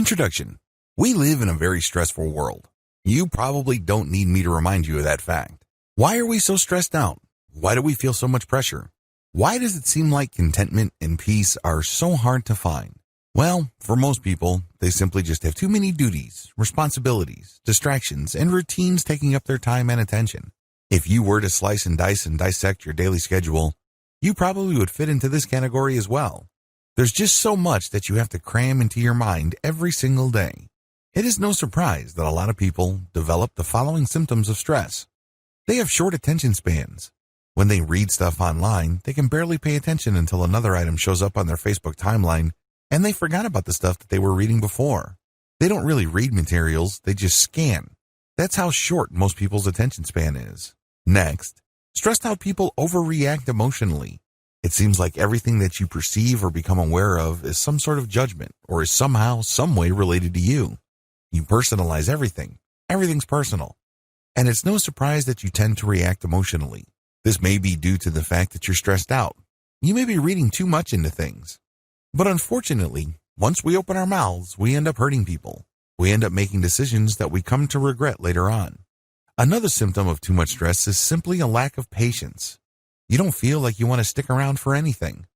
Introduction. We live in a very stressful world. You probably don't need me to remind you of that fact. Why are we so stressed out? Why do we feel so much pressure? Why does it seem like contentment and peace are so hard to find? Well, for most people, they simply just have too many duties, responsibilities, distractions, and routines taking up their time and attention. If you were to slice and dice and dissect your daily schedule, you probably would fit into this category as well. There's just so much that you have to cram into your mind every single day. It is no surprise that a lot of people develop the following symptoms of stress. They have short attention spans. When they read stuff online, they can barely pay attention until another item shows up on their Facebook timeline, and they forgot about the stuff that they were reading before. They don't really read materials, they just scan. That's how short most people's attention span is. Next, stressed out people overreact emotionally. It seems like everything that you perceive or become aware of is some sort of judgment or is somehow, some way related to you. You personalize everything. Everything's personal. And it's no surprise that you tend to react emotionally. This may be due to the fact that you're stressed out. You may be reading too much into things. But unfortunately, once we open our mouths, we end up hurting people. We end up making decisions that we come to regret later on. Another symptom of too much stress is simply a lack of patience. You don't feel like you want to stick around for anything.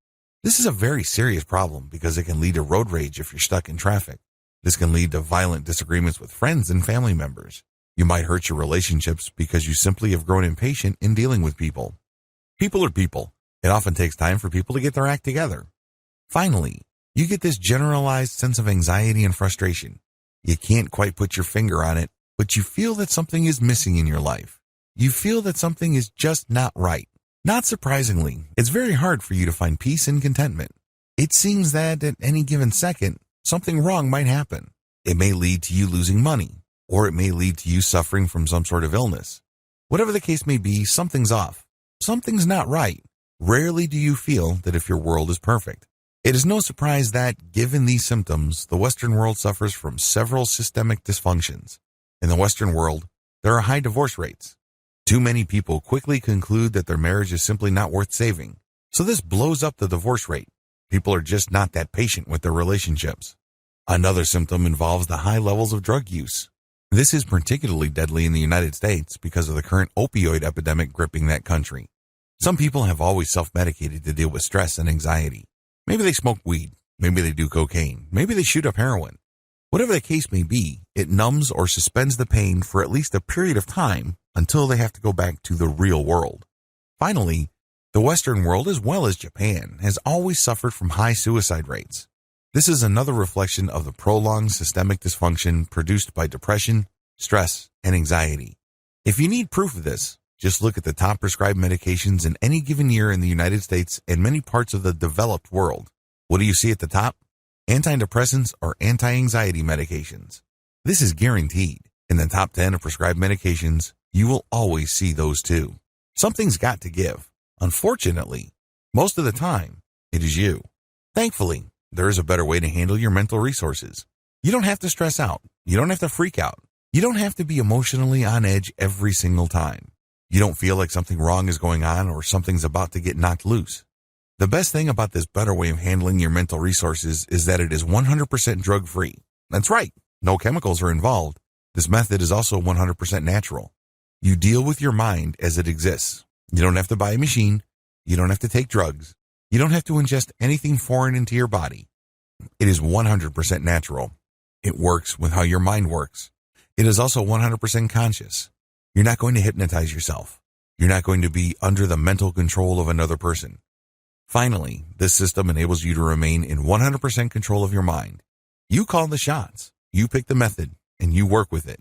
This is a very serious problem because it can lead to road rage if you're stuck in traffic. This can lead to violent disagreements with friends and family members. You might hurt your relationships because you simply have grown impatient in dealing with people. People are people. It often takes time for people to get their act together. Finally, you get this generalized sense of anxiety and frustration. You can't quite put your finger on it, but you feel that something is missing in your life. You feel that something is just not right. Not surprisingly, it's very hard for you to find peace and contentment. It seems that at any given second, something wrong might happen. It may lead to you losing money, or it may lead to you suffering from some sort of illness. Whatever the case may be, something's off. Something's not right. Rarely do you feel that if your world is perfect. It is no surprise that, given these symptoms, the Western world suffers from several systemic dysfunctions. In the Western world, there are high divorce rates. Too many people quickly conclude that their marriage is simply not worth saving. So this blows up the divorce rate. People are just not that patient with their relationships. Another symptom involves the high levels of drug use. This is particularly deadly in the United States because of the current opioid epidemic gripping that country. Some people have always self-medicated to deal with stress and anxiety. Maybe they smoke weed. Maybe they do cocaine. Maybe they shoot up heroin. Whatever the case may be, it numbs or suspends the pain for at least a period of time until they have to go back to the real world. Finally, the Western world, as well as Japan, has always suffered from high suicide rates. This is another reflection of the prolonged systemic dysfunction produced by depression, stress, and anxiety. If you need proof of this, just look at the top prescribed medications in any given year in the United States and many parts of the developed world. What do you see at the top? Antidepressants or anti-anxiety medications. This is guaranteed. In the top 10 of prescribed medications, you will always see those too. Something's got to give. Unfortunately, most of the time, it is you. Thankfully, there is a better way to handle your mental resources. You don't have to stress out. You don't have to freak out. You don't have to be emotionally on edge every single time. You don't feel like something wrong is going on or something's about to get knocked loose. The best thing about this better way of handling your mental resources is that it is 100% drug-free. That's right. No chemicals are involved. This method is also 100% natural. You deal with your mind as it exists. You don't have to buy a machine. You don't have to take drugs. You don't have to ingest anything foreign into your body. It is 100% natural. It works with how your mind works. It is also 100% conscious. You're not going to hypnotize yourself. You're not going to be under the mental control of another person. Finally, this system enables you to remain in 100% control of your mind. You call the shots. You pick the method, and you work with it.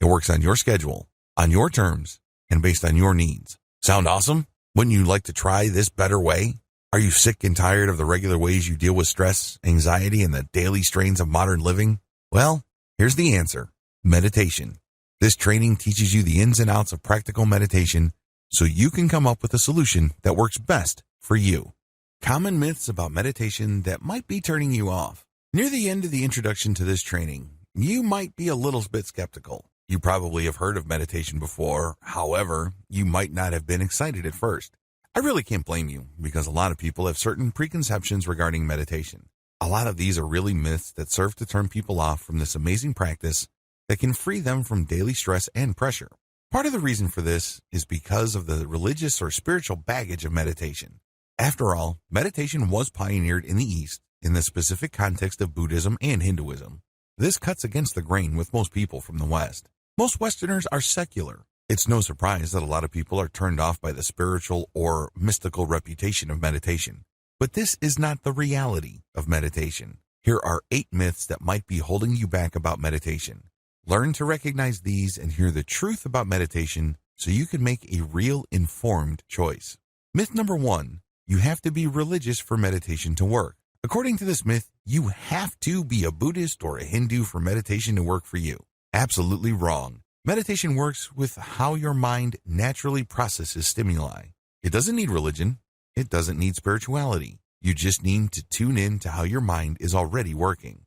It works on your schedule, on your terms, and based on your needs. Sound awesome? Wouldn't you like to try this better way? Are you sick and tired of the regular ways you deal with stress, anxiety, and the daily strains of modern living? Well, here's the answer. Meditation. This training teaches you the ins and outs of practical meditation so you can come up with a solution that works best for you. Common myths about meditation that might be turning you off. Near the end of the introduction to this training, you might be a little bit skeptical. You probably have heard of meditation before. However, you might not have been excited at first. I really can't blame you because a lot of people have certain preconceptions regarding meditation. A lot of these are really myths that serve to turn people off from this amazing practice that can free them from daily stress and pressure. Part of the reason for this is because of the religious or spiritual baggage of meditation. After all, meditation was pioneered in the East in the specific context of Buddhism and Hinduism. This cuts against the grain with most people from the West. Most Westerners are secular. It's no surprise that a lot of people are turned off by the spiritual or mystical reputation of meditation. But this is not the reality of meditation. Here are 8 myths that might be holding you back about meditation. Learn to recognize these and hear the truth about meditation so you can make a real informed choice. Myth number 1, you have to be religious for meditation to work. According to this myth, you have to be a Buddhist or a Hindu for meditation to work for you. Absolutely wrong. Meditation works with how your mind naturally processes stimuli. It doesn't need religion. It doesn't need spirituality. You just need to tune in to how your mind is already working.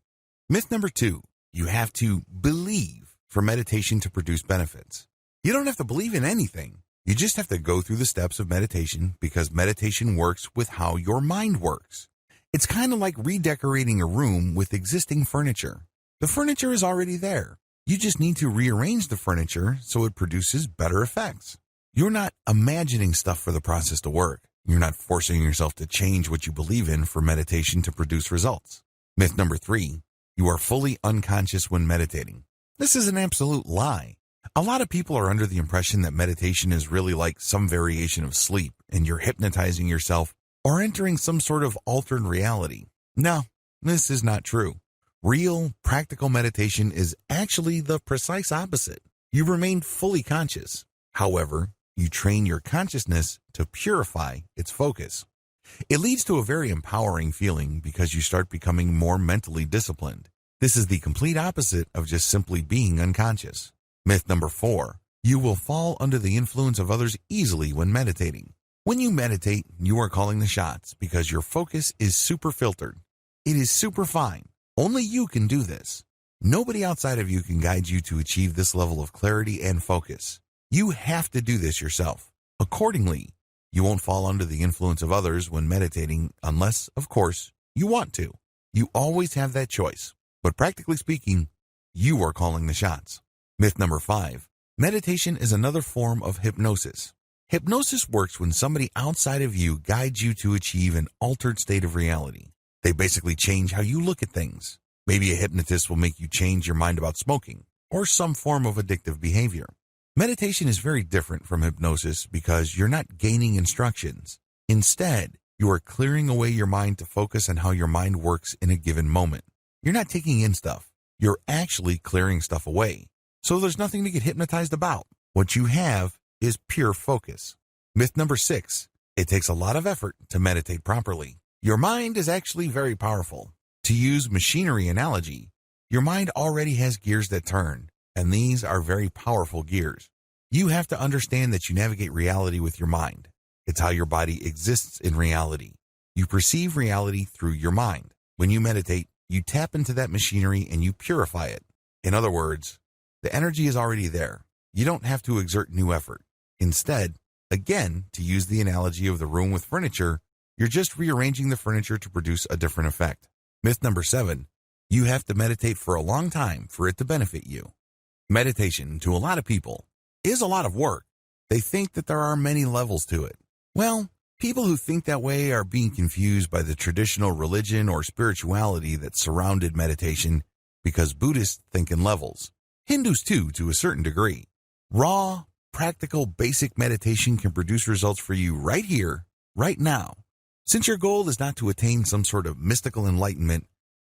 Myth number 2, you have to believe for meditation to produce benefits. You don't have to believe in anything. You just have to go through the steps of meditation because meditation works with how your mind works. It's kind of like redecorating a room with existing furniture. The furniture is already there. You just need to rearrange the furniture so it produces better effects. You're not imagining stuff for the process to work. You're not forcing yourself to change what you believe in for meditation to produce results. Myth number 3, you are fully unconscious when meditating. This is an absolute lie. A lot of people are under the impression that meditation is really like some variation of sleep and you're hypnotizing yourself or entering some sort of altered reality. No, this is not true. Real, practical meditation is actually the precise opposite. You remain fully conscious. However, you train your consciousness to purify its focus. It leads to a very empowering feeling because you start becoming more mentally disciplined. This is the complete opposite of just simply being unconscious. Myth number 4, you will fall under the influence of others easily when meditating. When you meditate, you are calling the shots because your focus is super filtered. It is super fine. Only you can do this. Nobody outside of you can guide you to achieve this level of clarity and focus. You have to do this yourself. Accordingly, you won't fall under the influence of others when meditating unless, of course, you want to. You always have that choice. But practically speaking, you are calling the shots. Myth number 5, meditation is another form of hypnosis. Hypnosis works when somebody outside of you guides you to achieve an altered state of reality. They basically change how you look at things. Maybe a hypnotist will make you change your mind about smoking or some form of addictive behavior. Meditation is very different from hypnosis because you're not gaining instructions. Instead, you are clearing away your mind to focus on how your mind works in a given moment. You're not taking in stuff. You're actually clearing stuff away. So there's nothing to get hypnotized about. What you have is pure focus. Myth number 6, it takes a lot of effort to meditate properly. Your mind is actually very powerful. To use machinery analogy, your mind already has gears that turn, and these are very powerful gears. You have to understand that you navigate reality with your mind. It's how your body exists in reality. You perceive reality through your mind. When you meditate, you tap into that machinery and you purify it. In other words, the energy is already there. You don't have to exert new effort. Instead, again, to use the analogy of the room with furniture, you're just rearranging the furniture to produce a different effect. Myth number 7, you have to meditate for a long time for it to benefit you. Meditation, to a lot of people, is a lot of work. They think that there are many levels to it. Well, people who think that way are being confused by the traditional religion or spirituality that surrounded meditation because Buddhists think in levels. Hindus too, to a certain degree. Raw, practical, basic meditation can produce results for you right here, right now. Since your goal is not to attain some sort of mystical enlightenment,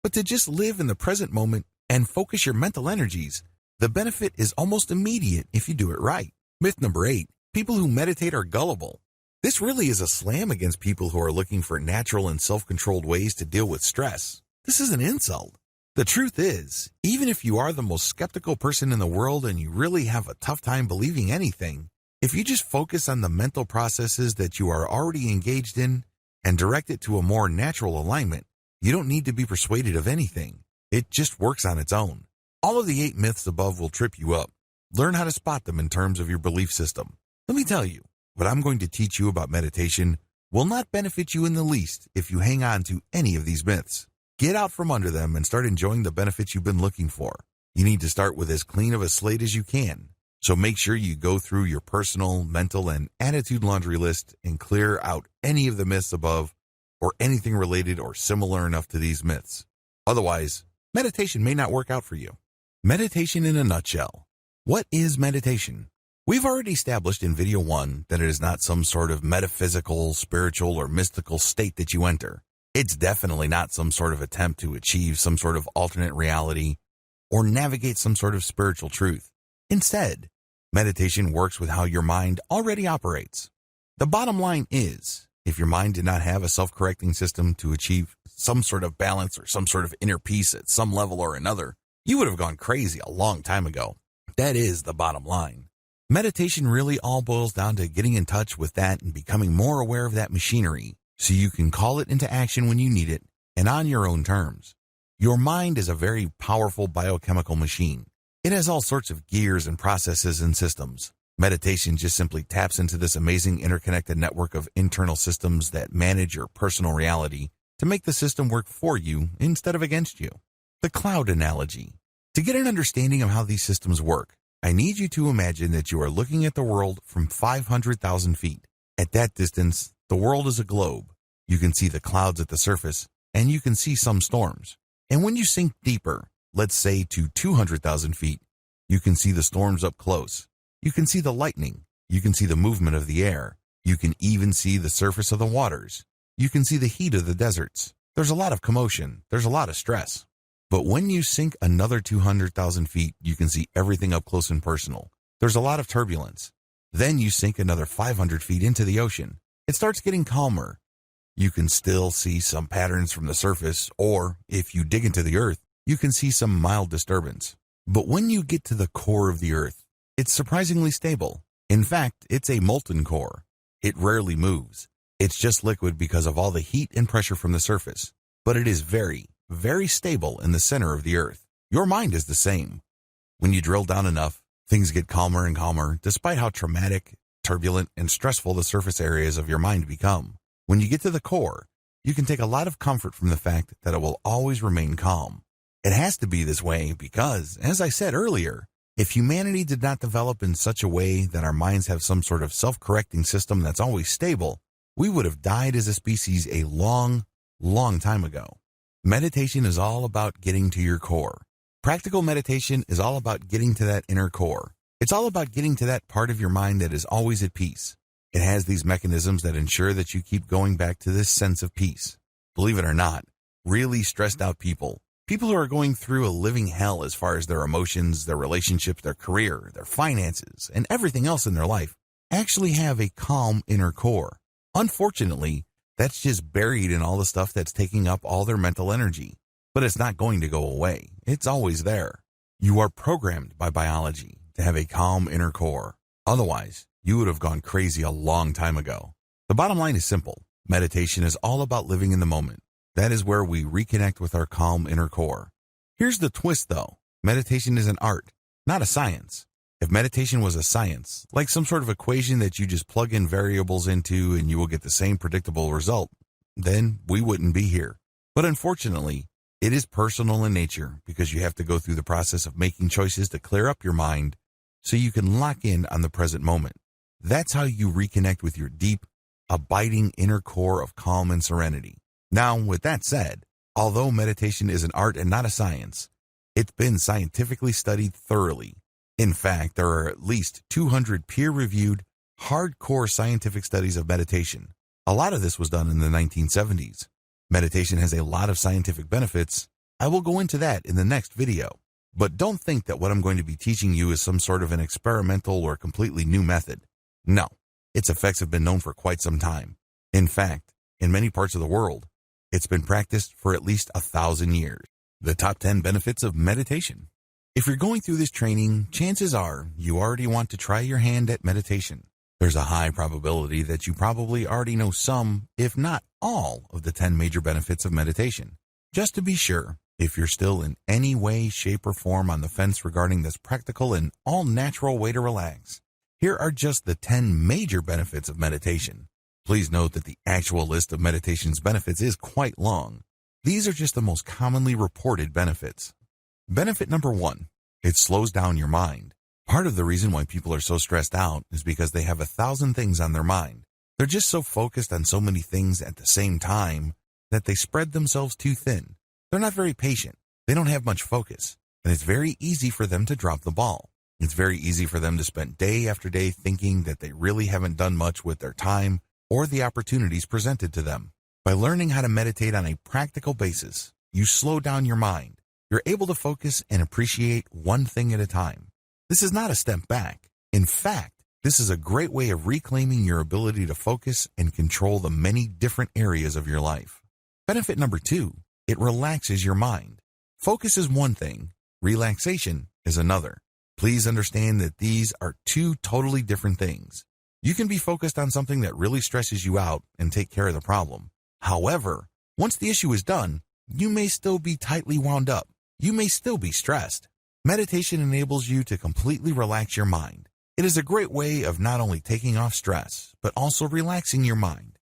but to just live in the present moment and focus your mental energies, the benefit is almost immediate if you do it right. Myth number 8, people who meditate are gullible. This really is a slam against people who are looking for natural and self-controlled ways to deal with stress. This is an insult. The truth is, even if you are the most skeptical person in the world and you really have a tough time believing anything, if you just focus on the mental processes that you are already engaged in and direct it to a more natural alignment, you don't need to be persuaded of anything. It just works on its own. All of the 8 myths above will trip you up. Learn how to spot them in terms of your belief system. Let me tell you, what I'm going to teach you about meditation will not benefit you in the least if you hang on to any of these myths. Get out from under them and start enjoying the benefits you've been looking for. You need to start with as clean of a slate as you can. So make sure you go through your personal, mental, and attitude laundry list and clear out any of the myths above or anything related or similar enough to these myths. Otherwise, meditation may not work out for you. Meditation in a nutshell. What is meditation? We've already established in video 1 that it is not some sort of metaphysical, spiritual, or mystical state that you enter. It's definitely not some sort of attempt to achieve some sort of alternate reality or navigate some sort of spiritual truth. Instead, meditation works with how your mind already operates. The bottom line is, if your mind did not have a self-correcting system to achieve some sort of balance or some sort of inner peace at some level or another, you would have gone crazy a long time ago. That is the bottom line. Meditation really all boils down to getting in touch with that and becoming more aware of that machinery so you can call it into action when you need it and on your own terms. Your mind is a very powerful biochemical machine. It has all sorts of gears and processes and systems. Meditation just simply taps into this amazing interconnected network of internal systems that manage your personal reality to make the system work for you instead of against you. The cloud analogy. To get an understanding of how these systems work, I need you to imagine that you are looking at the world from 500,000 feet. At that distance, the world is a globe. You can see the clouds at the surface, and you can see some storms. And when you sink deeper, let's say to 200,000 feet, you can see the storms up close. You can see the lightning. You can see the movement of the air. You can even see the surface of the waters. You can see the heat of the deserts. There's a lot of commotion. There's a lot of stress. But when you sink another 200,000 feet, you can see everything up close and personal. There's a lot of turbulence. Then you sink another 500 feet into the ocean. It starts getting calmer. You can still see some patterns from the surface, or if you dig into the earth, you can see some mild disturbance. But when you get to the core of the earth, it's surprisingly stable. In fact, it's a molten core. It rarely moves. It's just liquid because of all the heat and pressure from the surface. But it is very, very stable in the center of the earth. Your mind is the same. When you drill down enough, things get calmer and calmer, despite how traumatic, turbulent, and stressful the surface areas of your mind become. When you get to the core, you can take a lot of comfort from the fact that it will always remain calm. It has to be this way because, as I said earlier, if humanity did not develop in such a way that our minds have some sort of self-correcting system that's always stable, we would have died as a species a long, long time ago. Meditation is all about getting to your core. Practical meditation is all about getting to that inner core. It's all about getting to that part of your mind that is always at peace. It has these mechanisms that ensure that you keep going back to this sense of peace. Believe it or not, really stressed out people who are going through a living hell as far as their emotions, their relationships, their career, their finances, and everything else in their life, actually have a calm inner core. Unfortunately, that's just buried in all the stuff that's taking up all their mental energy. But it's not going to go away. It's always there. You are programmed by biology to have a calm inner core. Otherwise, you would have gone crazy a long time ago. The bottom line is simple. Meditation is all about living in the moment. That is where we reconnect with our calm inner core. Here's the twist though. Meditation is an art, not a science. If meditation was a science, like some sort of equation that you just plug in variables into and you will get the same predictable result, then we wouldn't be here. But unfortunately, it is personal in nature because you have to go through the process of making choices to clear up your mind so you can lock in on the present moment. That's how you reconnect with your deep, abiding inner core of calm and serenity. Now, with that said, although meditation is an art and not a science, it's been scientifically studied thoroughly. In fact, there are at least 200 peer-reviewed, hardcore scientific studies of meditation. A lot of this was done in the 1970s. Meditation has a lot of scientific benefits. I will go into that in the next video. But don't think that what I'm going to be teaching you is some sort of an experimental or completely new method. No, its effects have been known for quite some time. In fact, in many parts of the world, it's been practiced for at least 1,000 years. The top 10 benefits of meditation. If you're going through this training, chances are you already want to try your hand at meditation. There's a high probability that you probably already know some, if not all, of the 10 major benefits of meditation. Just to be sure, if you're still in any way, shape, or form on the fence regarding this practical and all-natural way to relax, here are just the 10 major benefits of meditation. Please note that the actual list of meditation's benefits is quite long. These are just the most commonly reported benefits. Benefit number 1, it slows down your mind. Part of the reason why people are so stressed out is because they have 1,000 things on their mind. They're just so focused on so many things at the same time that they spread themselves too thin. They're not very patient. They don't have much focus, and it's very easy for them to drop the ball. It's very easy for them to spend day after day thinking that they really haven't done much with their time or the opportunities presented to them. By learning how to meditate on a practical basis, you slow down your mind. You're able to focus and appreciate one thing at a time. This is not a step back. In fact, this is a great way of reclaiming your ability to focus and control the many different areas of your life. Benefit number 2, it relaxes your mind. Focus is one thing, relaxation is another. Please understand that these are two totally different things. You can be focused on something that really stresses you out and take care of the problem. However, once the issue is done, you may still be tightly wound up. You may still be stressed. Meditation enables you to completely relax your mind. It is a great way of not only taking off stress, but also relaxing your mind.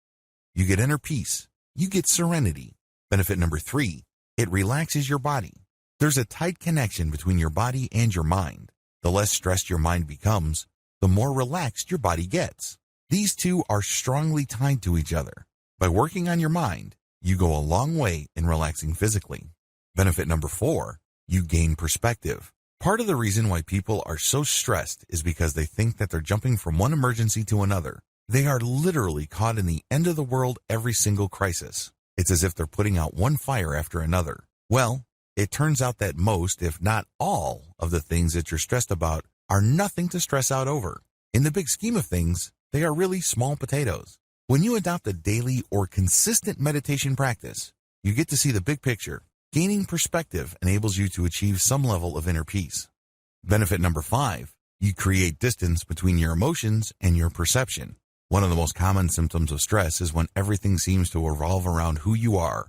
You get inner peace. You get serenity. Benefit number 3, it relaxes your body. There's a tight connection between your body and your mind. The less stressed your mind becomes, the more relaxed your body gets. These two are strongly tied to each other. By working on your mind, you go a long way in relaxing physically. Benefit number 4, you gain perspective. Part of the reason why people are so stressed is because they think that they're jumping from one emergency to another. They are literally caught in the end of the world every single crisis. It's as if they're putting out one fire after another. Well, it turns out that most, if not all, of the things that you're stressed about are nothing to stress out over. In the big scheme of things, they are really small potatoes. When you adopt a daily or consistent meditation practice, you get to see the big picture. Gaining perspective enables you to achieve some level of inner peace. Benefit number 5, you create distance between your emotions and your perception. One of the most common symptoms of stress is when everything seems to revolve around who you are,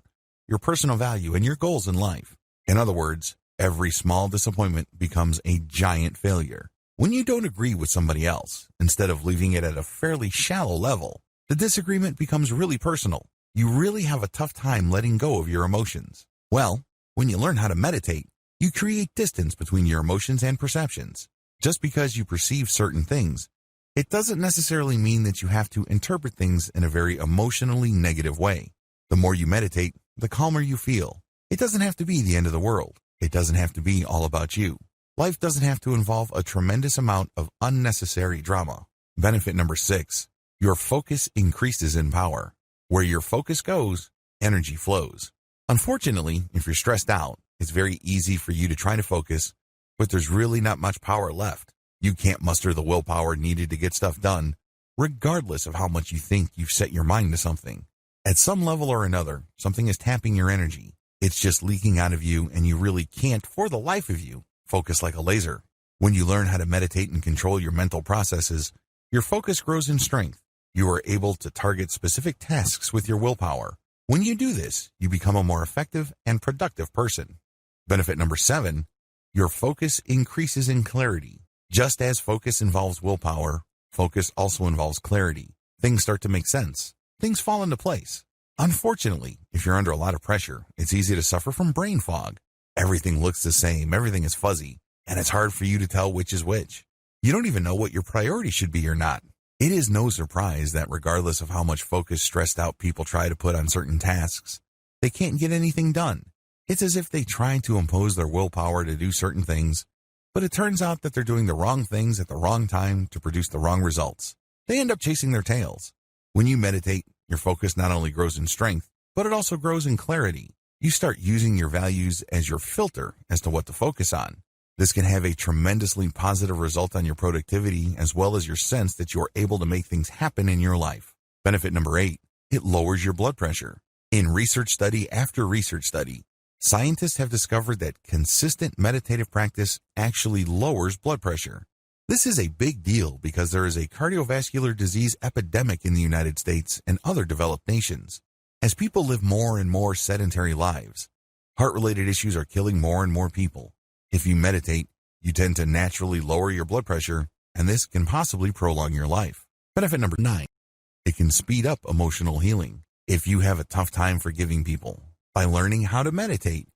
your personal value, and your goals in life. In other words, every small disappointment becomes a giant failure. When you don't agree with somebody else, instead of leaving it at a fairly shallow level, the disagreement becomes really personal. You really have a tough time letting go of your emotions. Well, when you learn how to meditate, you create distance between your emotions and perceptions. Just because you perceive certain things, it doesn't necessarily mean that you have to interpret things in a very emotionally negative way. The more you meditate, the calmer you feel. It doesn't have to be the end of the world. It doesn't have to be all about you. Life doesn't have to involve a tremendous amount of unnecessary drama. Benefit number 6, your focus increases in power. Where your focus goes, energy flows. Unfortunately, if you're stressed out, it's very easy for you to try to focus, but there's really not much power left. You can't muster the willpower needed to get stuff done, regardless of how much you think you've set your mind to something. At some level or another, something is tapping your energy. It's just leaking out of you, and you really can't, for the life of you, focus like a laser. When you learn how to meditate and control your mental processes, your focus grows in strength. You are able to target specific tasks with your willpower. When you do this, you become a more effective and productive person. Benefit number 7, your focus increases in clarity. Just as focus involves willpower, focus also involves clarity. Things start to make sense. Things fall into place. Unfortunately, if you're under a lot of pressure, it's easy to suffer from brain fog. Everything looks the same, everything is fuzzy, and it's hard for you to tell which is which. You don't even know what your priority should be or not. It is no surprise that regardless of how much focus stressed out people try to put on certain tasks, they can't get anything done. It's as if they try to impose their willpower to do certain things, but it turns out that they're doing the wrong things at the wrong time to produce the wrong results. They end up chasing their tails. When you meditate, your focus not only grows in strength, but it also grows in clarity. You start using your values as your filter as to what to focus on. This can have a tremendously positive result on your productivity as well as your sense that you are able to make things happen in your life. Benefit number 8, it lowers your blood pressure. In research study after research study, scientists have discovered that consistent meditative practice actually lowers blood pressure. This is a big deal because there is a cardiovascular disease epidemic in the United States and other developed nations. As people live more and more sedentary lives, heart-related issues are killing more and more people. If you meditate, you tend to naturally lower your blood pressure, and this can possibly prolong your life. Benefit number 9, it can speed up emotional healing. If you have a tough time forgiving people, By learning how to meditate,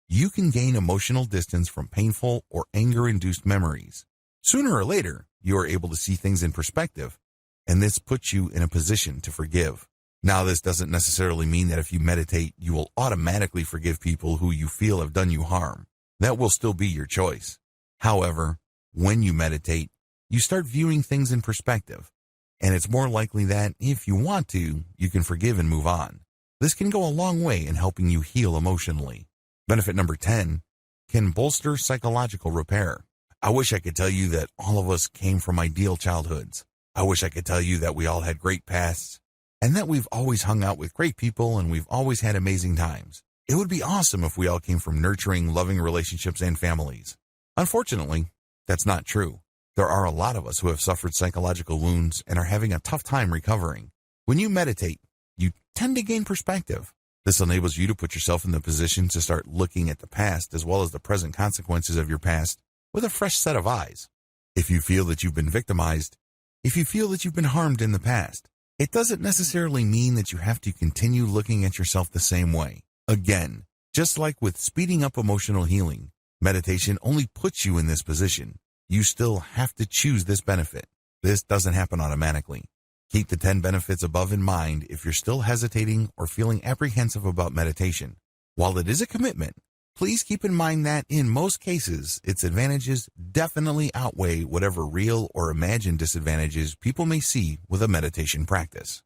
you can gain emotional distance from painful or anger-induced memories. Sooner or later, you are able to see things in perspective, and this puts you in a position to forgive. Now, this doesn't necessarily mean that if you meditate, you will automatically forgive people who you feel have done you harm. That will still be your choice. However, when you meditate, you start viewing things in perspective, and it's more likely that, if you want to, you can forgive and move on. This can go a long way in helping you heal emotionally. Benefit number 10, can bolster psychological repair. I wish I could tell you that all of us came from ideal childhoods. I wish I could tell you that we all had great pasts, and that we've always hung out with great people and we've always had amazing times. It would be awesome if we all came from nurturing, loving relationships and families. Unfortunately, that's not true. There are a lot of us who have suffered psychological wounds and are having a tough time recovering. When you meditate, you tend to gain perspective. This enables you to put yourself in the position to start looking at the past as well as the present consequences of your past with a fresh set of eyes. If you feel that you've been victimized, if you feel that you've been harmed in the past, it doesn't necessarily mean that you have to continue looking at yourself the same way. Again, just like with speeding up emotional healing, meditation only puts you in this position. You still have to choose this benefit. This doesn't happen automatically. Keep the 10 benefits above in mind if you're still hesitating or feeling apprehensive about meditation. While it is a commitment, please keep in mind that in most cases, its advantages definitely outweigh whatever real or imagined disadvantages people may see with a meditation practice.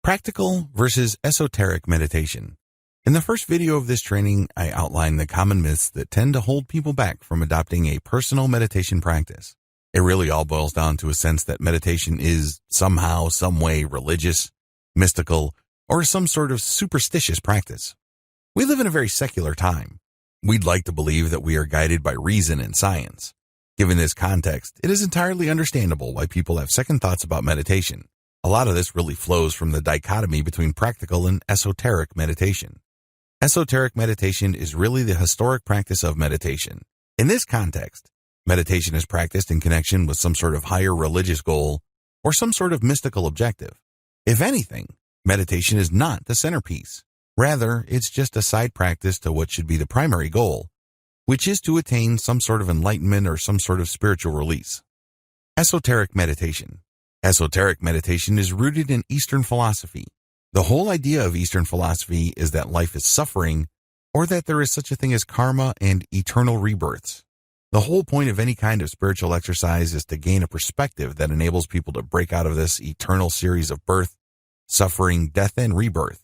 Practical versus esoteric meditation. In the first video of this training, I outlined the common myths that tend to hold people back from adopting a personal meditation practice. It really all boils down to a sense that meditation is somehow, some way religious, mystical, or some sort of superstitious practice. We live in a very secular time. We'd like to believe that we are guided by reason and science. Given this context, it is entirely understandable why people have second thoughts about meditation. A lot of this really flows from the dichotomy between practical and esoteric meditation. Esoteric meditation is really the historic practice of meditation. In this context, meditation is practiced in connection with some sort of higher religious goal or some sort of mystical objective. If anything, meditation is not the centerpiece. Rather, it's just a side practice to what should be the primary goal, which is to attain some sort of enlightenment or some sort of spiritual release. Esoteric meditation. Esoteric meditation is rooted in Eastern philosophy. The whole idea of Eastern philosophy is that life is suffering, or that there is such a thing as karma and eternal rebirths. The whole point of any kind of spiritual exercise is to gain a perspective that enables people to break out of this eternal series of birth, suffering, death, and rebirth.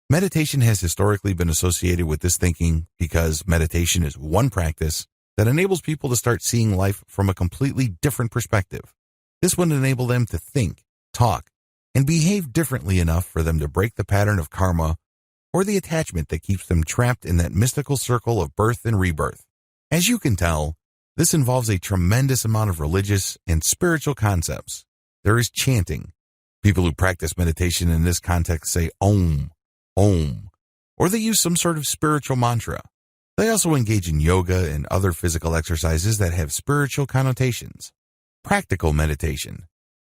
Meditation has historically been associated with this thinking because meditation is one practice that enables people to start seeing life from a completely different perspective. This would enable them to think, talk, and behave differently enough for them to break the pattern of karma or the attachment that keeps them trapped in that mystical circle of birth and rebirth. As you can tell, this involves a tremendous amount of religious and spiritual concepts. There is chanting. People who practice meditation in this context say Om, Om, or they use some sort of spiritual mantra. They also engage in yoga and other physical exercises that have spiritual connotations. Practical meditation.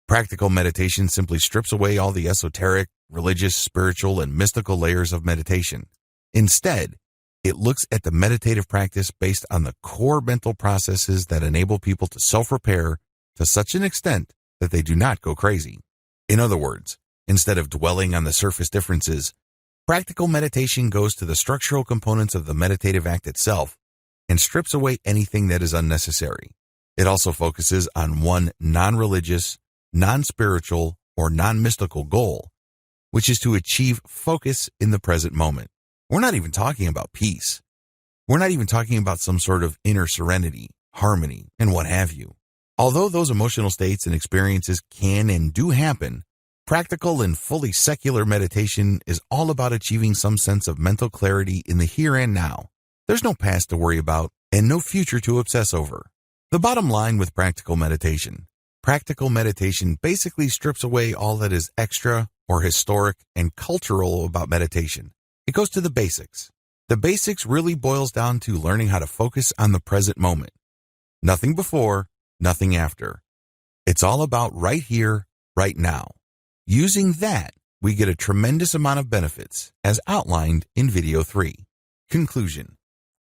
Practical meditation simply strips away all the esoteric, religious, spiritual, and mystical layers of meditation. Instead, it looks at the meditative practice based on the core mental processes that enable people to self-repair to such an extent that they do not go crazy. In other words, instead of dwelling on the surface differences, practical meditation goes to the structural components of the meditative act itself and strips away anything that is unnecessary. It also focuses on one non-religious, non-spiritual, or non-mystical goal, which is to achieve focus in the present moment. We're not even talking about peace. We're not even talking about some sort of inner serenity, harmony, and what have you. Although those emotional states and experiences can and do happen, practical and fully secular meditation is all about achieving some sense of mental clarity in the here and now. There's no past to worry about and no future to obsess over. The bottom line with practical meditation basically strips away all that is extra or historic and cultural about meditation. It goes to the basics. The basics really boils down to learning how to focus on the present moment. Nothing before, nothing after. It's all about right here, right now. Using that, we get a tremendous amount of benefits, as outlined in video 3. Conclusion.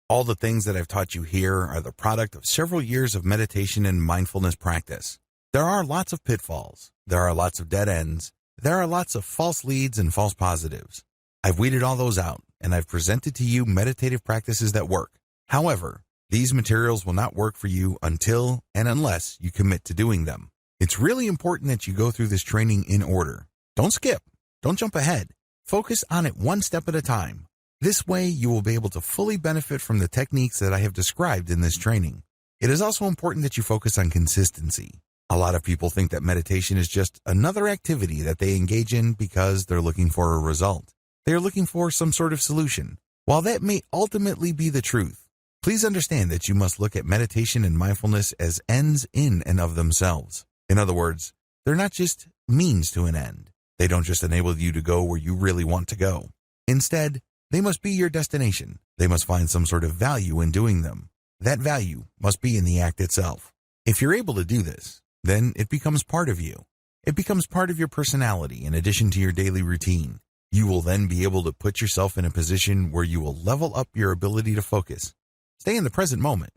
All the things that I've taught you here are the product of several years of meditation and mindfulness practice. There are lots of pitfalls. There are lots of dead ends. There are lots of false leads and false positives. I've weeded all those out, and I've presented to you meditative practices that work. However, these materials will not work for you until and unless you commit to doing them. It's really important that you go through this training in order. Don't skip. Don't jump ahead. Focus on it one step at a time. This way, you will be able to fully benefit from the techniques that I have described in this training. It is also important that you focus on consistency. A lot of people think that meditation is just another activity that they engage in because they're looking for a result. They are looking for some sort of solution. While that may ultimately be the truth, please understand that you must look at meditation and mindfulness as ends in and of themselves. In other words, they're not just means to an end. They don't just enable you to go where you really want to go. Instead, they must be your destination. They must find some sort of value in doing them. That value must be in the act itself. If you're able to do this, then it becomes part of you. It becomes part of your personality in addition to your daily routine. You will then be able to put yourself in a position where you will level up your ability to focus, stay in the present moment,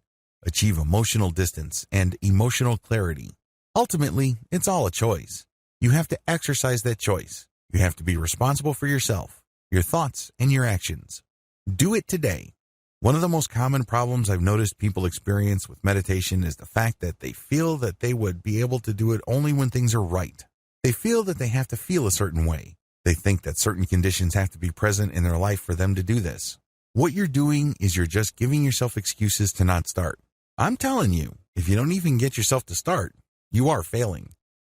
achieve emotional distance and emotional clarity. Ultimately, it's all a choice. You have to exercise that choice. You have to be responsible for yourself, your thoughts, and your actions. Do it today. One of the most common problems I've noticed people experience with meditation is the fact that they feel that they would be able to do it only when things are right. They feel that they have to feel a certain way. They think that certain conditions have to be present in their life for them to do this. What you're doing is you're just giving yourself excuses to not start. I'm telling you, if you don't even get yourself to start, you are failing.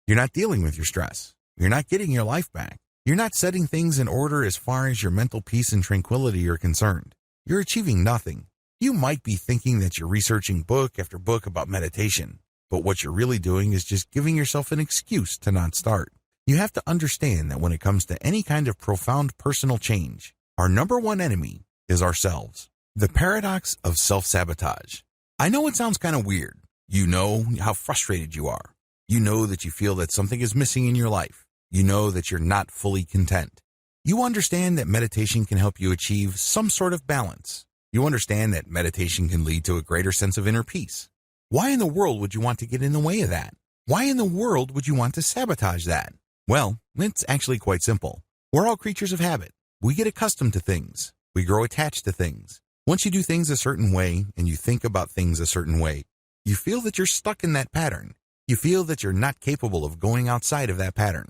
You're not dealing with your stress. You're not getting your life back. You're not setting things in order as far as your mental peace and tranquility are concerned. You're achieving nothing. You might be thinking that you're researching book after book about meditation, but what you're really doing is just giving yourself an excuse to not start. You have to understand that when it comes to any kind of profound personal change, our number one enemy is ourselves. The paradox of self-sabotage. I know it sounds kind of weird. You know how frustrated you are. You know that you feel that something is missing in your life. You know that you're not fully content. You understand that meditation can help you achieve some sort of balance. You understand that meditation can lead to a greater sense of inner peace. Why in the world would you want to get in the way of that? Why in the world would you want to sabotage that? Well, it's actually quite simple. We're all creatures of habit. We get accustomed to things. We grow attached to things. Once you do things a certain way and you think about things a certain way, you feel that you're stuck in that pattern. You feel that you're not capable of going outside of that pattern.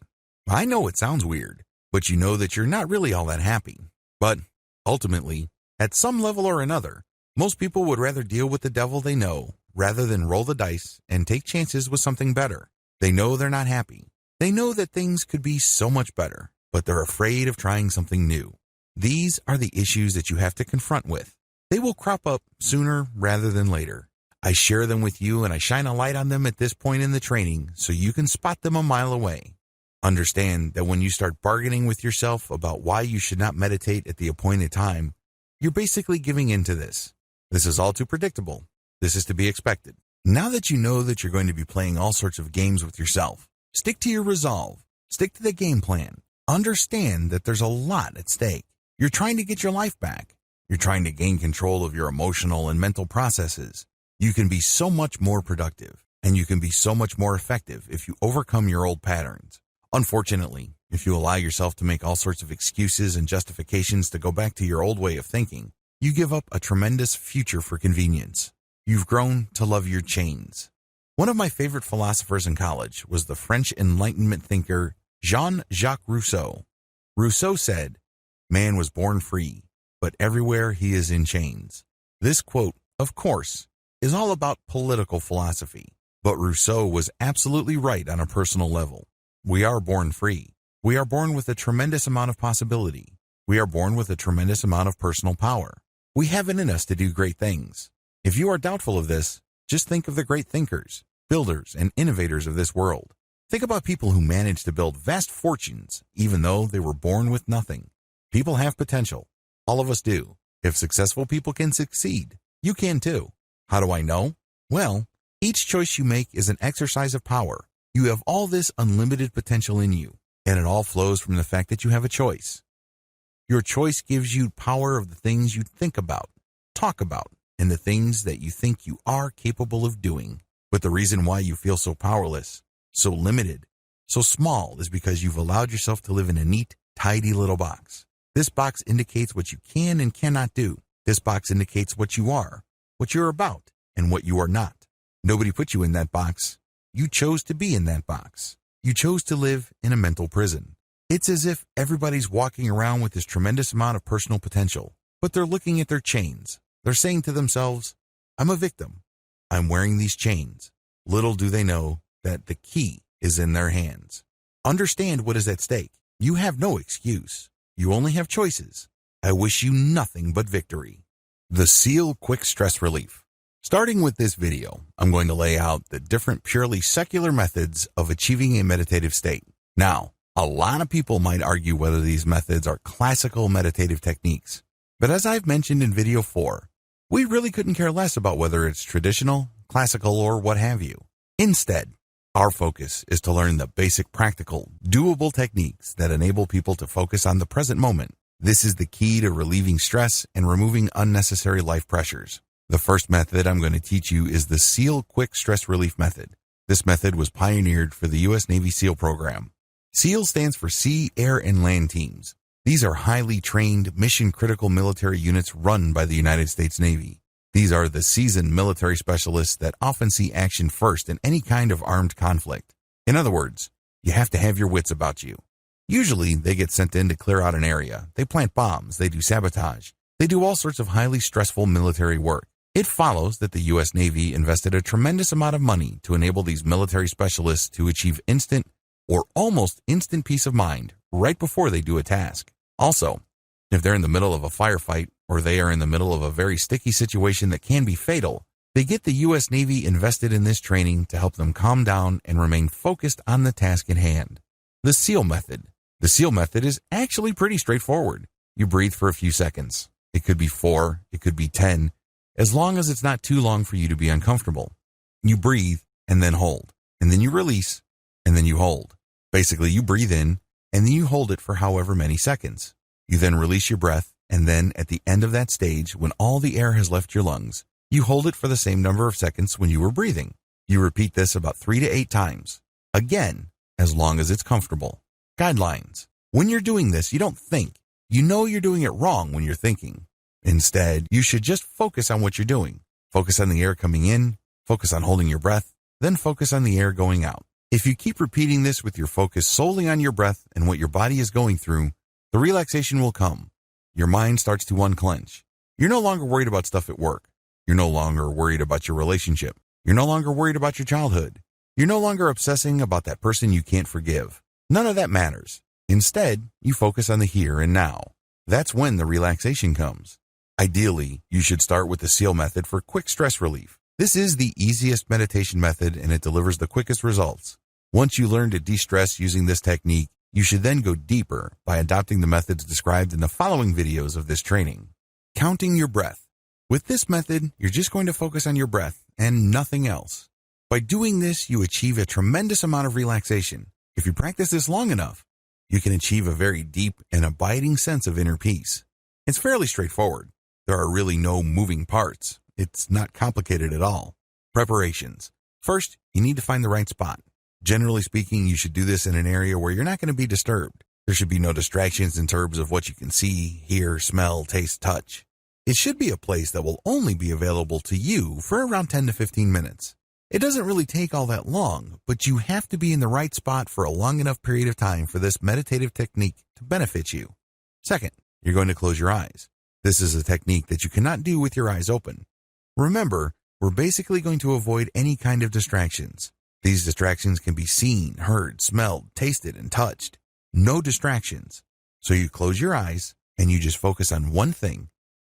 I know it sounds weird, but you know that you're not really all that happy. But ultimately, at some level or another, most people would rather deal with the devil they know rather than roll the dice and take chances with something better. They know they're not happy. They know that things could be so much better, but they're afraid of trying something new. These are the issues that you have to confront with. They will crop up sooner rather than later. I share them with you and I shine a light on them at this point in the training so you can spot them a mile away. Understand that when you start bargaining with yourself about why you should not meditate at the appointed time, you're basically giving in to this. This is all too predictable. This is to be expected. Now that you know that you're going to be playing all sorts of games with yourself, stick to your resolve. Stick to the game plan. Understand that there's a lot at stake. You're trying to get your life back. You're trying to gain control of your emotional and mental processes. You can be so much more productive, and you can be so much more effective if you overcome your old patterns. Unfortunately, if you allow yourself to make all sorts of excuses and justifications to go back to your old way of thinking, you give up a tremendous future for convenience. You've grown to love your chains. One of my favorite philosophers in college was the French Enlightenment thinker Jean-Jacques Rousseau. Rousseau said, "Man was born free, but everywhere he is in chains." This quote, of course, is all about political philosophy, but Rousseau was absolutely right on a personal level. We are born free. We are born with a tremendous amount of possibility. We are born with a tremendous amount of personal power. We have it in us to do great things. If you are doubtful of this, just think of the great thinkers, builders, and innovators of this world. Think about people who managed to build vast fortunes, even though they were born with nothing. People have potential. All of us do. If successful people can succeed, you can too. How do I know? Well, each choice you make is an exercise of power. You have all this unlimited potential in you, and it all flows from the fact that you have a choice. Your choice gives you power of the things you think about, talk about, and the things that you think you are capable of doing. But the reason why you feel so powerless, so limited, so small is because you've allowed yourself to live in a neat, tidy little box. This box indicates what you can and cannot do. This box indicates what you are, what you're about, and what you are not. Nobody put you in that box. You chose to be in that box. You chose to live in a mental prison. It's as if everybody's walking around with this tremendous amount of personal potential, but they're looking at their chains. They're saying to themselves, I'm a victim. I'm wearing these chains. Little do they know that the key is in their hands. Understand what is at stake. You have no excuse. You only have choices. I wish you nothing but victory. The SEAL Quick Stress Relief. Starting with this video, I'm going to lay out the different purely secular methods of achieving a meditative state. Now, a lot of people might argue whether these methods are classical meditative techniques. But as I've mentioned in video 4, we really couldn't care less about whether it's traditional, classical, or what have you. Instead, our focus is to learn the basic practical, doable techniques that enable people to focus on the present moment. This is the key to relieving stress and removing unnecessary life pressures. The first method I'm going to teach you is the SEAL Quick Stress Relief Method. This method was pioneered for the U.S. Navy SEAL program. SEAL stands for Sea, Air, and Land Teams. These are highly trained, mission-critical military units run by the United States Navy. These are the seasoned military specialists that often see action first in any kind of armed conflict. In other words, you have to have your wits about you. Usually, they get sent in to clear out an area. They plant bombs. They do sabotage. They do all sorts of highly stressful military work. It follows that the U.S. Navy invested a tremendous amount of money to enable these military specialists to achieve instant or almost instant peace of mind right before they do a task. Also, if they're in the middle of a firefight or they are in the middle of a very sticky situation that can be fatal, they get the U.S. Navy invested in this training to help them calm down and remain focused on the task at hand. The SEAL method. The SEAL method is actually pretty straightforward. You breathe for a few seconds. It could be 4, it could be 10, as long as it's not too long for you to be uncomfortable. You breathe and then hold, and then you release, and then you hold. Basically, you breathe in, and then you hold it for however many seconds. You then release your breath, and then at the end of that stage, when all the air has left your lungs, you hold it for the same number of seconds when you were breathing. You repeat this about 3 to 8 times. Again, as long as it's comfortable. Guidelines. When you're doing this, you don't think. You know you're doing it wrong when you're thinking. Instead, you should just focus on what you're doing. Focus on the air coming in, focus on holding your breath, then focus on the air going out. If you keep repeating this with your focus solely on your breath and what your body is going through, the relaxation will come. Your mind starts to unclench. You're no longer worried about stuff at work. You're no longer worried about your relationship. You're no longer worried about your childhood. You're no longer obsessing about that person you can't forgive. None of that matters. Instead, you focus on the here and now. That's when the relaxation comes. Ideally, you should start with the SEAL method for quick stress relief. This is the easiest meditation method and it delivers the quickest results. Once you learn to de-stress using this technique, you should then go deeper by adopting the methods described in the following videos of this training. Counting your breath. With this method, you're just going to focus on your breath and nothing else. By doing this, you achieve a tremendous amount of relaxation. If you practice this long enough, you can achieve a very deep and abiding sense of inner peace. It's fairly straightforward. There are really no moving parts. It's not complicated at all. Preparations. First, you need to find the right spot. Generally speaking, you should do this in an area where you're not going to be disturbed. There should be no distractions in terms of what you can see, hear, smell, taste, touch. It should be a place that will only be available to you for around 10 to 15 minutes. It doesn't really take all that long, but you have to be in the right spot for a long enough period of time for this meditative technique to benefit you. Second, you're going to close your eyes. This is a technique that you cannot do with your eyes open. Remember, we're basically going to avoid any kind of distractions. These distractions can be seen, heard, smelled, tasted, and touched. No distractions. So you close your eyes and you just focus on one thing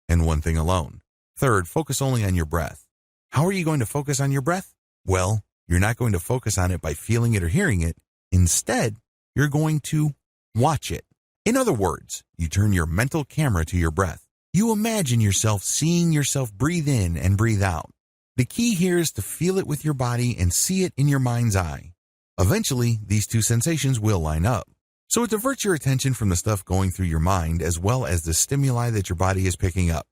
and one thing alone. Third, focus only on your breath. How are you going to focus on your breath? Well, you're not going to focus on it by feeling it or hearing it. Instead, you're going to watch it. In other words, you turn your mental camera to your breath. You imagine yourself seeing yourself breathe in and breathe out. The key here is to feel it with your body and see it in your mind's eye. Eventually, these two sensations will line up. So it diverts your attention from the stuff going through your mind as well as the stimuli that your body is picking up.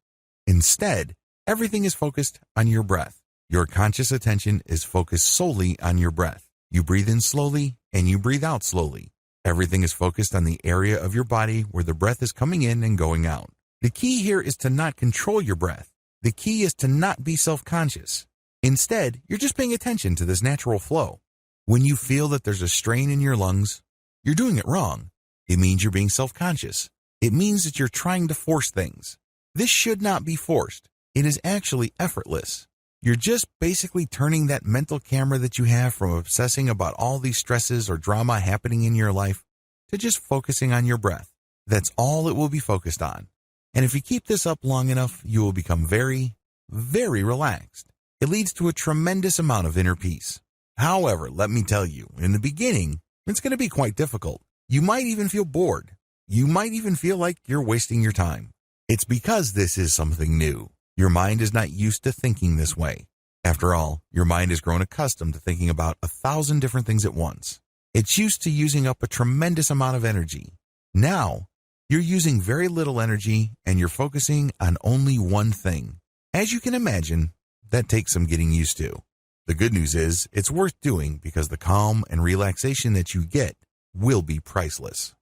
Instead, everything is focused on your breath. Your conscious attention is focused solely on your breath. You breathe in slowly and you breathe out slowly. Everything is focused on the area of your body where the breath is coming in and going out. The key here is to not control your breath. The key is to not be self-conscious. Instead, you're just paying attention to this natural flow. When you feel that there's a strain in your lungs, you're doing it wrong. It means you're being self-conscious. It means that you're trying to force things. This should not be forced. It is actually effortless. You're just basically turning that mental camera that you have from obsessing about all these stresses or drama happening in your life to just focusing on your breath. That's all it will be focused on. And if you keep this up long enough, you will become very, very relaxed. It leads to a tremendous amount of inner peace. However, let me tell you, in the beginning, it's going to be quite difficult. You might even feel bored. You might even feel like you're wasting your time. It's because this is something new. Your mind is not used to thinking this way. After all, your mind has grown accustomed to thinking about 1,000 different things at once. It's used to using up a tremendous amount of energy. Now, you're using very little energy and you're focusing on only one thing. As you can imagine, that takes some getting used to. The good news is it's worth doing because the calm and relaxation that you get will be priceless.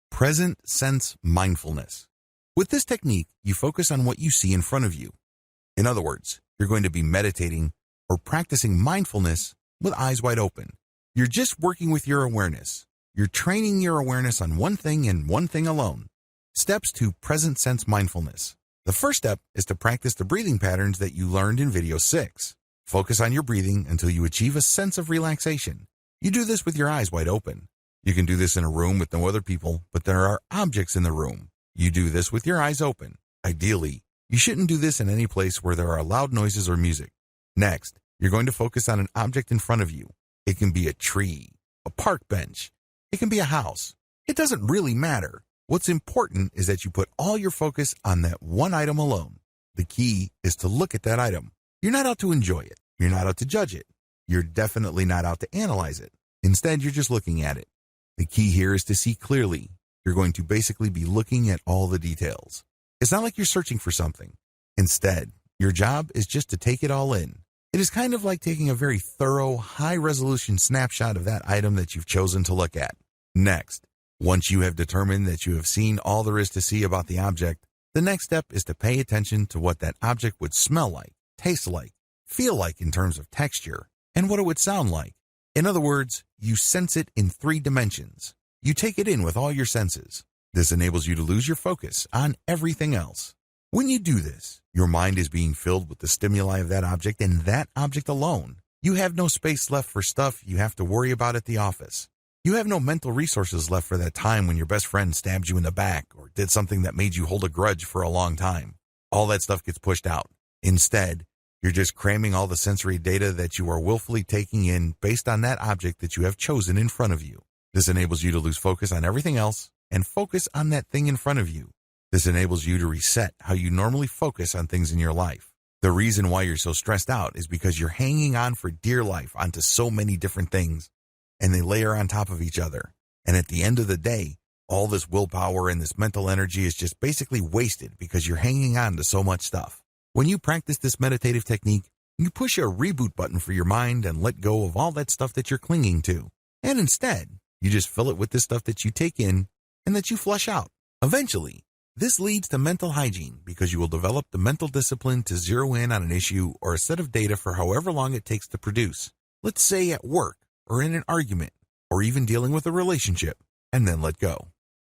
Present sense mindfulness. With this technique, you focus on what you see in front of you. In other words, you're going to be meditating or practicing mindfulness with eyes wide open. You're just working with your awareness. You're training your awareness on one thing and one thing alone. Steps to present sense mindfulness. The first step is to practice the breathing patterns that you learned in video 6. Focus on your breathing until you achieve a sense of relaxation. You do this with your eyes wide open. You can do this in a room with no other people, but there are objects in the room. You do this with your eyes open. Ideally, you shouldn't do this in any place where there are loud noises or music. Next, you're going to focus on an object in front of you. It can be a tree, a park bench. It can be a house. It doesn't really matter. What's important is that you put all your focus on that one item alone. The key is to look at that item. You're not out to enjoy it. You're not out to judge it. You're definitely not out to analyze it. Instead, you're just looking at it. The key here is to see clearly. You're going to basically be looking at all the details. It's not like you're searching for something. Instead, your job is just to take it all in. It is kind of like taking a very thorough, high-resolution snapshot of that item that you've chosen to look at. Next, once you have determined that you have seen all there is to see about the object, the next step is to pay attention to what that object would smell like, taste like, feel like in terms of texture, and what it would sound like. In other words, you sense it in 3 dimensions. You take it in with all your senses. This enables you to lose your focus on everything else. When you do this, your mind is being filled with the stimuli of that object and that object alone. You have no space left for stuff you have to worry about at the office. You have no mental resources left for that time when your best friend stabbed you in the back or did something that made you hold a grudge for a long time. All that stuff gets pushed out. Instead, you're just cramming all the sensory data that you are willfully taking in based on that object that you have chosen in front of you. This enables you to lose focus on everything else and focus on that thing in front of you. This enables you to reset how you normally focus on things in your life. The reason why you're so stressed out is because you're hanging on for dear life onto so many different things, and they layer on top of each other. And at the end of the day, all this willpower and this mental energy is just basically wasted because you're hanging on to so much stuff. When you practice this meditative technique, you push a reboot button for your mind and let go of all that stuff that you're clinging to. And instead, you just fill it with the stuff that you take in and that you flush out. Eventually, this leads to mental hygiene because you will develop the mental discipline to zero in on an issue or a set of data for however long it takes to produce. Let's say at work or in an argument or even dealing with a relationship, and then let go.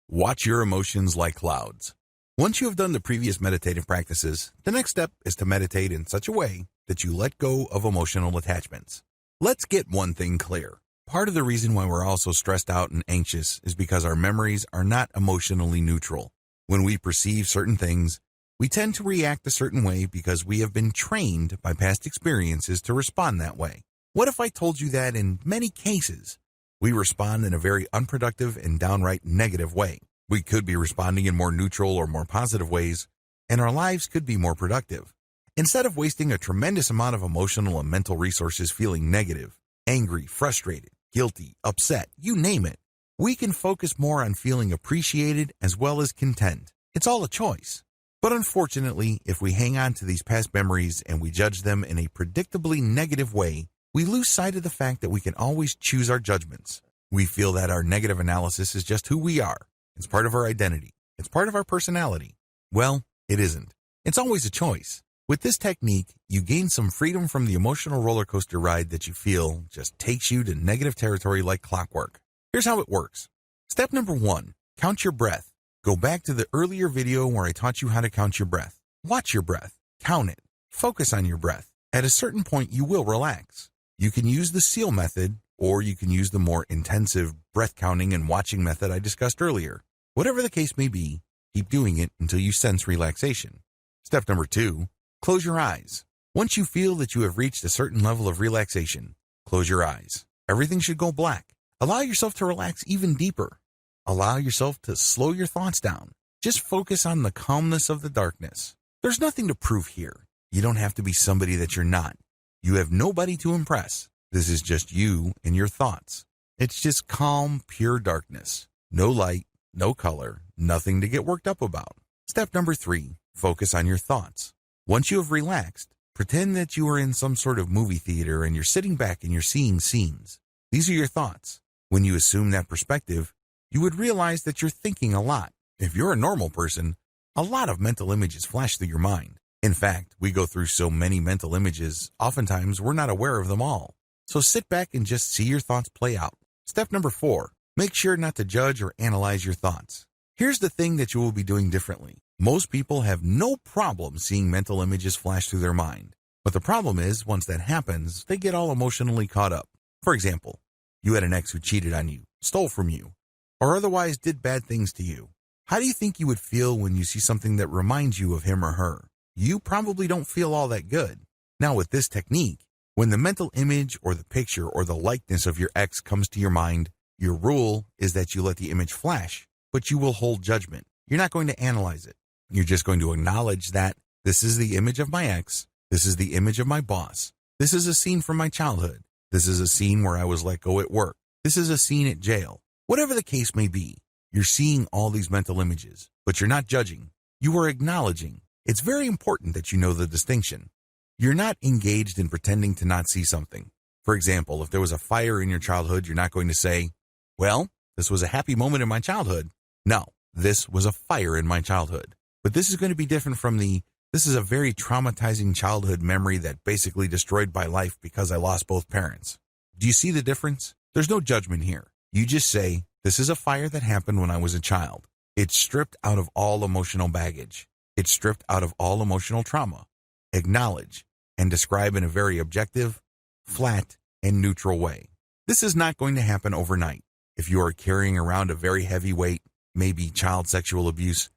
Watch your emotions like clouds. Once you have done the previous meditative practices, the next step is to meditate in such a way that you let go of emotional attachments. Let's get one thing clear. Part of the reason why we're all so stressed out and anxious is because our memories are not emotionally neutral. When we perceive certain things, we tend to react a certain way because we have been trained by past experiences to respond that way. What if I told you that in many cases, we respond in a very unproductive and downright negative way? We could be responding in more neutral or more positive ways, and our lives could be more productive. Instead of wasting a tremendous amount of emotional and mental resources feeling negative, angry, frustrated, guilty, upset, you name it, We can focus more on feeling appreciated as well as content. It's all a choice. But unfortunately, if we hang on to these past memories and we judge them in a predictably negative way, we lose sight of the fact that we can always choose our judgments. We feel that our negative analysis is just who we are. It's part of our identity. It's part of our personality. Well, it isn't. It's always a choice. With this technique, you gain some freedom from the emotional roller coaster ride that you feel just takes you to negative territory like clockwork. Here's how it works. Step number 1, count your breath. Go back to the earlier video where I taught you how to count your breath. Watch your breath. Count it. Focus on your breath. At a certain point, you will relax. You can use the SEAL method, or you can use the more intensive breath counting and watching method I discussed earlier. Whatever the case may be, keep doing it until you sense relaxation. Step number 2, close your eyes. Once you feel that you have reached a certain level of relaxation, close your eyes. Everything should go black. Allow yourself to relax even deeper. Allow yourself to slow your thoughts down. Just focus on the calmness of the darkness. There's nothing to prove here. You don't have to be somebody that you're not. You have nobody to impress. This is just you and your thoughts. It's just calm, pure darkness. No light, no color, nothing to get worked up about. Step number 3, focus on your thoughts. Once you have relaxed, pretend that you are in some sort of movie theater and you're sitting back and you're seeing scenes. These are your thoughts. When you assume that perspective, you would realize that you're thinking a lot. If you're a normal person, a lot of mental images flash through your mind. In fact, we go through so many mental images, oftentimes we're not aware of them all. So sit back and just see your thoughts play out. Step number 4, make sure not to judge or analyze your thoughts. Here's the thing that you will be doing differently. Most people have no problem seeing mental images flash through their mind. But the problem is, once that happens, they get all emotionally caught up. For example, you had an ex who cheated on you, stole from you, or otherwise did bad things to you. How do you think you would feel when you see something that reminds you of him or her? You probably don't feel all that good. Now with this technique, when the mental image or the picture or the likeness of your ex comes to your mind, your rule is that you let the image flash, but you will hold judgment. You're not going to analyze it. You're just going to acknowledge that this is the image of my ex, this is the image of my boss, this is a scene from my childhood, this is a scene where I was let go at work, this is a scene at jail. Whatever the case may be, you're seeing all these mental images, but you're not judging. You are acknowledging. It's very important that you know the distinction. You're not engaged in pretending to not see something. For example, if there was a fire in your childhood, you're not going to say, well, this was a happy moment in my childhood. No, this was a fire in my childhood. But this is going to be different from this is a very traumatizing childhood memory that basically destroyed my life because I lost both parents. Do you see the difference? There's no judgment here. You just say, this is a fire that happened when I was a child. It's stripped out of all emotional baggage. It's stripped out of all emotional trauma. Acknowledge and describe in a very objective, flat, and neutral way. This is not going to happen overnight. If you are carrying around a very heavy weight, maybe child sexual abuse,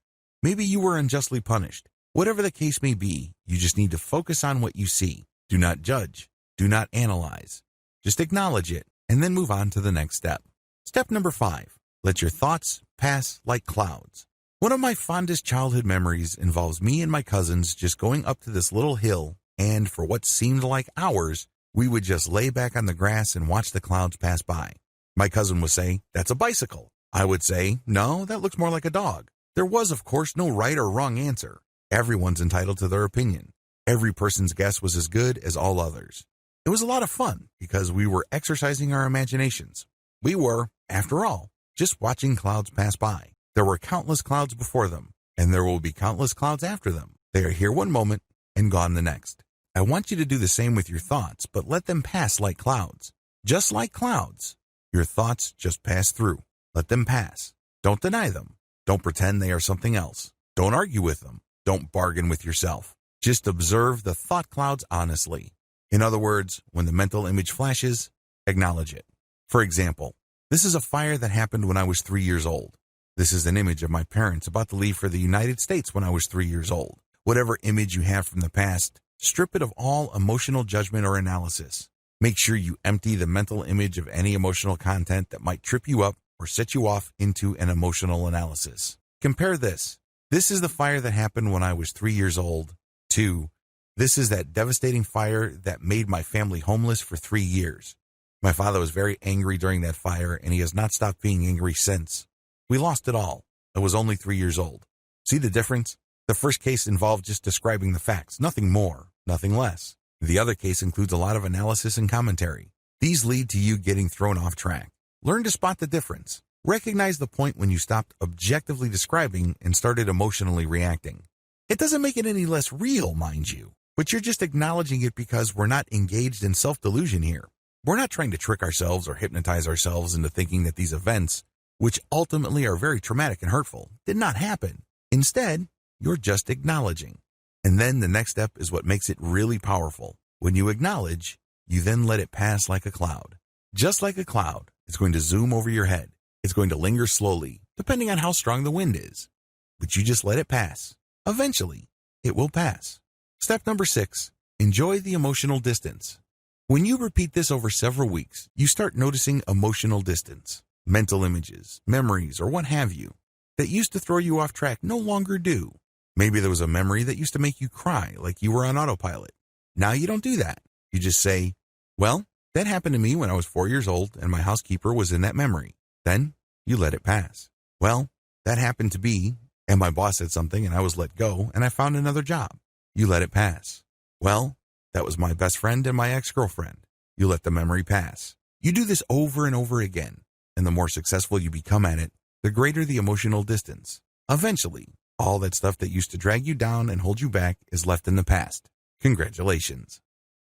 maybe you were unjustly punished. Whatever the case may be, you just need to focus on what you see. Do not judge. Do not analyze. Just acknowledge it and then move on to the next step. Step number 5, let your thoughts pass like clouds. One of my fondest childhood memories involves me and my cousins just going up to this little hill, and for what seemed like hours, we would just lay back on the grass and watch the clouds pass by. My cousin would say, that's a bicycle. I would say, no, that looks more like a dog. There was, of course, no right or wrong answer. Everyone's entitled to their opinion. Every person's guess was as good as all others. It was a lot of fun because we were exercising our imaginations. We were, after all, just watching clouds pass by. There were countless clouds before them, and there will be countless clouds after them. They are here one moment and gone the next. I want you to do the same with your thoughts, but let them pass like clouds. Just like clouds, your thoughts just pass through. Let them pass. Don't deny them. Don't pretend they are something else. Don't argue with them. Don't bargain with yourself. Just observe the thought clouds honestly. In other words, when the mental image flashes, acknowledge it. For example, this is a fire that happened when I was 3 years old. This is an image of my parents about to leave for the United States when I was 3 years old. Whatever image you have from the past, strip it of all emotional judgment or analysis. Make sure you empty the mental image of any emotional content that might trip you up or set you off into an emotional analysis. Compare this. This is the fire that happened when I was 3 years old. 2. This is that devastating fire that made my family homeless for 3 years. My father was very angry during that fire, and he has not stopped being angry since. We lost it all. I was only 3 years old. See the difference? The first case involved just describing the facts, nothing more, nothing less. The other case includes a lot of analysis and commentary. These lead to you getting thrown off track. Learn to spot the difference. Recognize the point when you stopped objectively describing and started emotionally reacting. It doesn't make it any less real, mind you, but you're just acknowledging it because we're not engaged in self-delusion here. We're not trying to trick ourselves or hypnotize ourselves into thinking that these events, which ultimately are very traumatic and hurtful, did not happen. Instead, you're just acknowledging. And then the next step is what makes it really powerful. When you acknowledge, you then let it pass like a cloud. Just like a cloud, it's going to zoom over your head. It's going to linger slowly, depending on how strong the wind is. But you just let it pass. Eventually, it will pass. Step number 6, enjoy the emotional distance. When you repeat this over several weeks, you start noticing emotional distance. Mental images, memories, or what have you, that used to throw you off track no longer do. Maybe there was a memory that used to make you cry like you were on autopilot. Now you don't do that. You just say, well, that happened to me when I was 4 years old and my housekeeper was in that memory. Then you let it pass. Well, that happened to be, and my boss said something and I was let go and I found another job. You let it pass. Well, that was my best friend and my ex-girlfriend. You let the memory pass. You do this over and over again, and the more successful you become at it, the greater the emotional distance. Eventually, all that stuff that used to drag you down and hold you back is left in the past. Congratulations.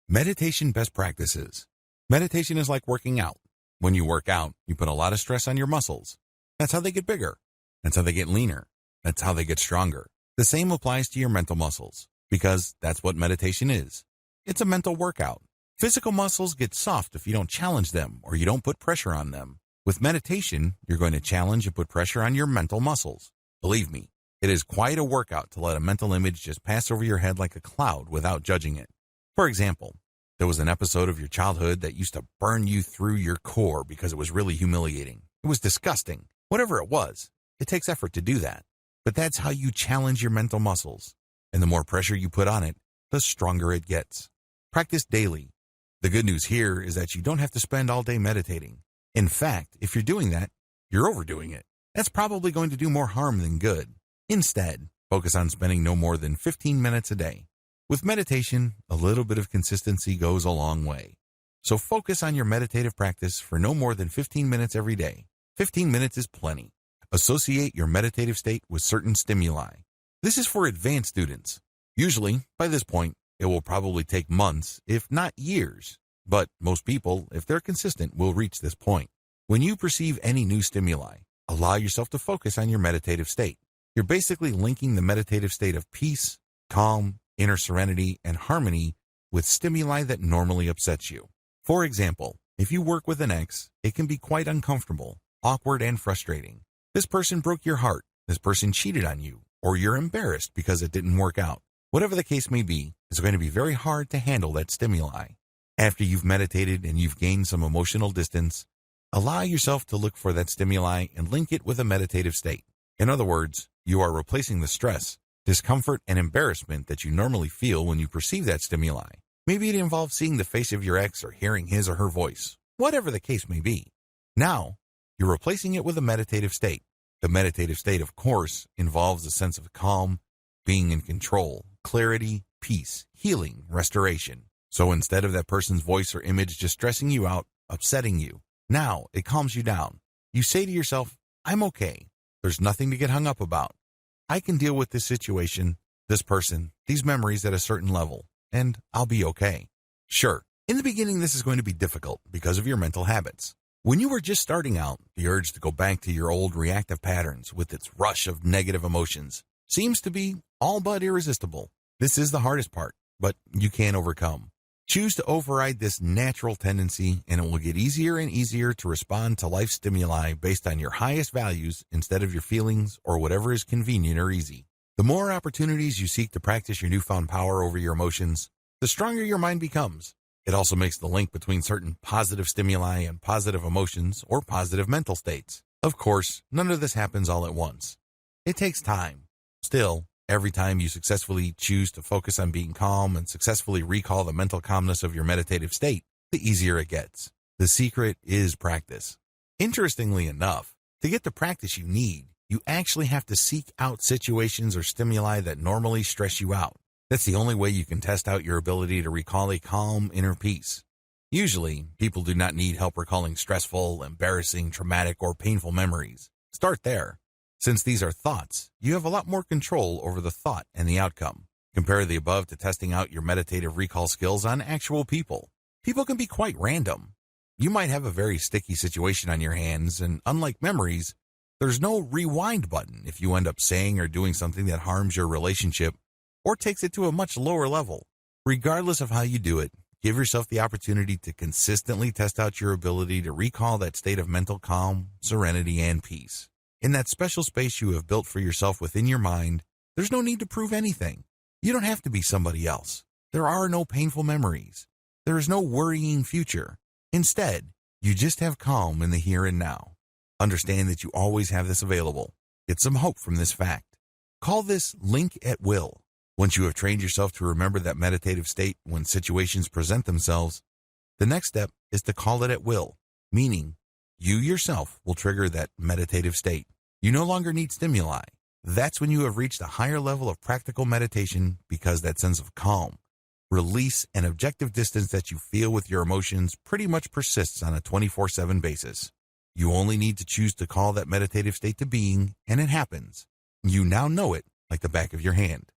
Meditation best practices. Meditation is like working out. When you work out, you put a lot of stress on your muscles. That's how they get bigger. That's how they get leaner. That's how they get stronger. The same applies to your mental muscles, because that's what meditation is. It's a mental workout. Physical muscles get soft if you don't challenge them or you don't put pressure on them. With meditation, you're going to challenge and put pressure on your mental muscles. Believe me, it is quite a workout to let a mental image just pass over your head like a cloud without judging it. For example, there was an episode of your childhood that used to burn you through your core because it was really humiliating. It was disgusting. Whatever it was, it takes effort to do that. But that's how you challenge your mental muscles. And the more pressure you put on it, the stronger it gets. Practice daily. The good news here is that you don't have to spend all day meditating. In fact, if you're doing that, you're overdoing it. That's probably going to do more harm than good. Instead, focus on spending no more than 15 minutes a day. With meditation, a little bit of consistency goes a long way. So focus on your meditative practice for no more than 15 minutes every day. 15 minutes is plenty. Associate your meditative state with certain stimuli. This is for advanced students. Usually, by this point, it will probably take months, if not years. But most people, if they're consistent, will reach this point. When you perceive any new stimuli, allow yourself to focus on your meditative state. You're basically linking the meditative state of peace, calm, inner serenity, and harmony with stimuli that normally upsets you. For example, if you work with an ex, it can be quite uncomfortable, awkward, and frustrating. This person broke your heart, this person cheated on you, or you're embarrassed because it didn't work out. Whatever the case may be, it's going to be very hard to handle that stimuli. After you've meditated and you've gained some emotional distance, allow yourself to look for that stimuli and link it with a meditative state. In other words, you are replacing the stress, discomfort, and embarrassment that you normally feel when you perceive that stimuli. Maybe it involves seeing the face of your ex or hearing his or her voice, whatever the case may be. Now, you're replacing it with a meditative state. The meditative state, of course, involves a sense of calm, being in control, clarity, peace, healing, restoration. So instead of that person's voice or image just stressing you out, upsetting you, now it calms you down. You say to yourself, I'm okay. There's nothing to get hung up about. I can deal with this situation, this person, these memories at a certain level, and I'll be okay. Sure, in the beginning this is going to be difficult because of your mental habits. When you were just starting out, the urge to go back to your old reactive patterns with its rush of negative emotions seems to be all but irresistible. This is the hardest part, but you can overcome. Choose to override this natural tendency, and it will get easier and easier to respond to life stimuli based on your highest values instead of your feelings or whatever is convenient or easy. The more opportunities you seek to practice your newfound power over your emotions, the stronger your mind becomes. It also makes the link between certain positive stimuli and positive emotions or positive mental states. Of course, none of this happens all at once. It takes time. Still, every time you successfully choose to focus on being calm and successfully recall the mental calmness of your meditative state, the easier it gets. The secret is practice. Interestingly enough, to get the practice you need, you actually have to seek out situations or stimuli that normally stress you out. That's the only way you can test out your ability to recall a calm inner peace. Usually, people do not need help recalling stressful, embarrassing, traumatic, or painful memories. Start there. Since these are thoughts, you have a lot more control over the thought and the outcome. Compare the above to testing out your meditative recall skills on actual people. People can be quite random. You might have a very sticky situation on your hands, and unlike memories, there's no rewind button if you end up saying or doing something that harms your relationship or takes it to a much lower level. Regardless of how you do it, give yourself the opportunity to consistently test out your ability to recall that state of mental calm, serenity, and peace. In that special space you have built for yourself within your mind, there's no need to prove anything. You don't have to be somebody else. There are no painful memories. There is no worrying future. Instead, you just have calm in the here and now. Understand that you always have this available. Get some hope from this fact. Call this link at will. Once you have trained yourself to remember that meditative state when situations present themselves, the next step is to call it at will, meaning you yourself will trigger that meditative state. You no longer need stimuli. That's when you have reached a higher level of practical meditation because that sense of calm, release, and objective distance that you feel with your emotions pretty much persists on a 24/7 basis. You only need to choose to call that meditative state to being, and it happens. You now know it like the back of your hand.